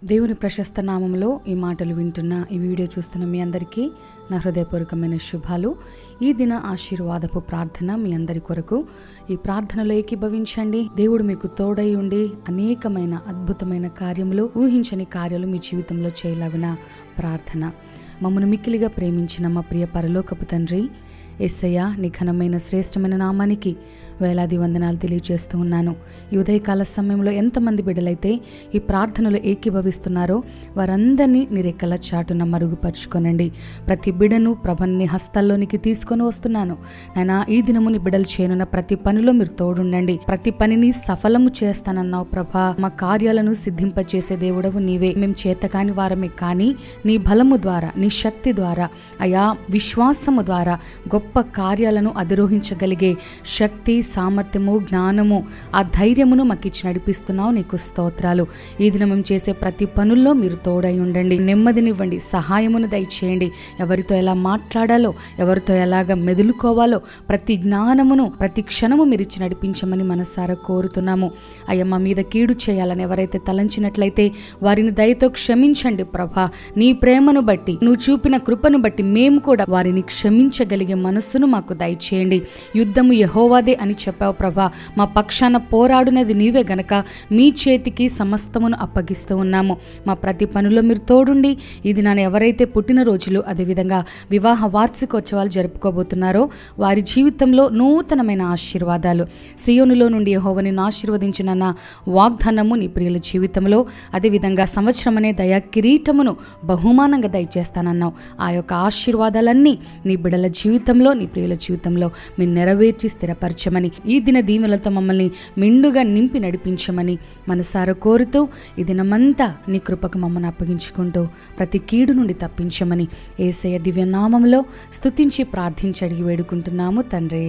దేవుని ప్రశస్త నామంలో ఈ మాటలు వింటున్న ఈ వీడియో చూస్తున్న మీ అందరికీ నా హృదయపూర్వకమైన శుభాలు. ఈ దిన ఆశీర్వాదపు ప్రార్థన మీ అందరి కొరకు. ఈ ప్రార్థనలో ఏకీభవించండి. దేవుడు మీకు తోడై ఉండి అనేకమైన అద్భుతమైన కార్యములు, ఊహించని కార్యాలు మీ జీవితంలో చేయలాగిన ప్రార్థన. మమ్మను మిక్కిలిగా ప్రేమించిన మా ప్రియ పరలోకపు తండ్రి యేసయ్య, నీ ఘనమైన శ్రేష్టమైన నామానికి వేలాది వందనాలు తెలియజేస్తూ ఉన్నాను. ఈ ఉదయకాల సమయంలో ఎంతమంది బిడ్డలైతే ఈ ప్రార్థనలో ఏకీభవిస్తున్నారో వారందరినీ నీ రెక్కల చాటున మరుగుపరుచుకోనండి. ప్రతి బిడ్డను ప్రభని హస్తాల్లోనికి తీసుకొని వస్తున్నాను. నాయనా, ఈ దినము నీ బిడ్డలు చేయనున్న ప్రతి పనిలో మీరు తోడుండండి. ప్రతి పనిని సఫలము చేస్తానన్నావు ప్రభా. మా కార్యాలను సిద్ధింపచేసే దేవుడవు నీవే. మేము చేతకాని వారమే, కానీ నీ బలము ద్వారా, నీ శక్తి ద్వారా, అయా విశ్వాసము ద్వారా గొప్ప కార్యాలను అధిరోహించగలిగే శక్తి, సామర్థ్యము, జ్ఞానము, ఆ ధైర్యమును మాకు ఇచ్చి నడిపిస్తున్నావు. నీకు స్తోత్రాలు. ఈ దినం మేము చేసే ప్రతి పనుల్లో మీరు తోడై ఉండండి. నెమ్మదినివ్వండి, సహాయమును దయచేయండి. ఎవరితో ఎలా మాట్లాడాలో, ఎవరితో ఎలాగ మెదులుకోవాలో ప్రతి జ్ఞానమును ప్రతి క్షణము మీరు ఇచ్చి నడిపించమని మనసారా కోరుతున్నాము. అయ్యా, మా మీద కీడు చేయాలని ఎవరైతే తలంచినట్లయితే వారిని దయతో క్షమించండి ప్రభా. నీ ప్రేమను బట్టి, నువ్వు చూపిన కృపను బట్టి మేము కూడా వారిని క్షమించగలిగే మనస్సును మాకు దయచేయండి. యుద్ధము యెహోవాదే అని చెప్పావు ప్రభా. మా పక్షాన పోరాడునది నీవే గనక మీ చేతికి సమస్తమును అప్పగిస్తూ ఉన్నాము. మా ప్రతి పనిలో మీరు తోడుండి ఇది నాన్న ఎవరైతే పుట్టినరోజులు, అదేవిధంగా వివాహ వార్షికోత్సవాలు జరుపుకోబోతున్నారో వారి జీవితంలో నూతనమైన ఆశీర్వాదాలు, సియోనులో నుండి యెహోవాని ఆశీర్వదించిన వాగ్దానము నీ ప్రియుల జీవితంలో, అదేవిధంగా సంవత్సరం అనే దయా కిరీటమును బహుమానంగా దయచేస్తానన్నావు. ఆ యొక్క ఆశీర్వాదాలన్నీ నీ బిడ్డల జీవితంలో, నీ ప్రియుల జీవితంలో మీరు నెరవేర్చి స్థిరపరచమని, ఈ దిన దీవెనలతో మమ్మల్ని మెండుగా నింపి నడిపించమని మనసారా కోరుతూ ఈ దినమంతా నీ కృపకు మమ్మల్ని అప్పగించుకుంటూ ప్రతి కీడు నుండి తప్పించమని యేసయ్య దివ్య నామములో స్తుతించి ప్రార్థించి అడిగి వేడుకుంటున్నాము తండ్రి.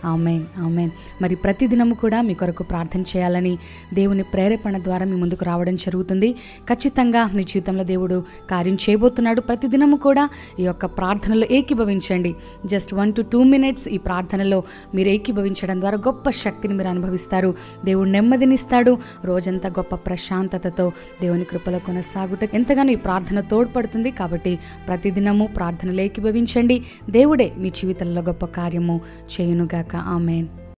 ఆమేన్, ఆమేన్. మరి ప్రతిదినము కూడా మీ కొరకు ప్రార్థన చేయాలని దేవుని ప్రేరేపణ ద్వారా మీ ముందుకు రావడం జరుగుతుంది. ఖచ్చితంగా మీ జీవితంలో దేవుడు కార్యం చేయబోతున్నాడు. ప్రతిదినము కూడా ఈ యొక్క ప్రార్థనలో ఏకీభవించండి. జస్ట్ 1 to 2 minutes ఈ ప్రార్థనలో మీరు ఏకీభవించడం ద్వారా గొప్ప శక్తిని మీరు అనుభవిస్తారు. దేవుడు నెమ్మదినిస్తాడు. రోజంతా గొప్ప ప్రశాంతతతో దేవుని కృపలో కొనసాగుట ఎంతగానో ఈ ప్రార్థన తోడ్పడుతుంది. కాబట్టి ప్రతిదినము ప్రార్థనలో ఏకీభవించండి. దేవుడే మీ జీవితంలో గొప్ప కార్యము చేయునుగాక. ఆమేన్.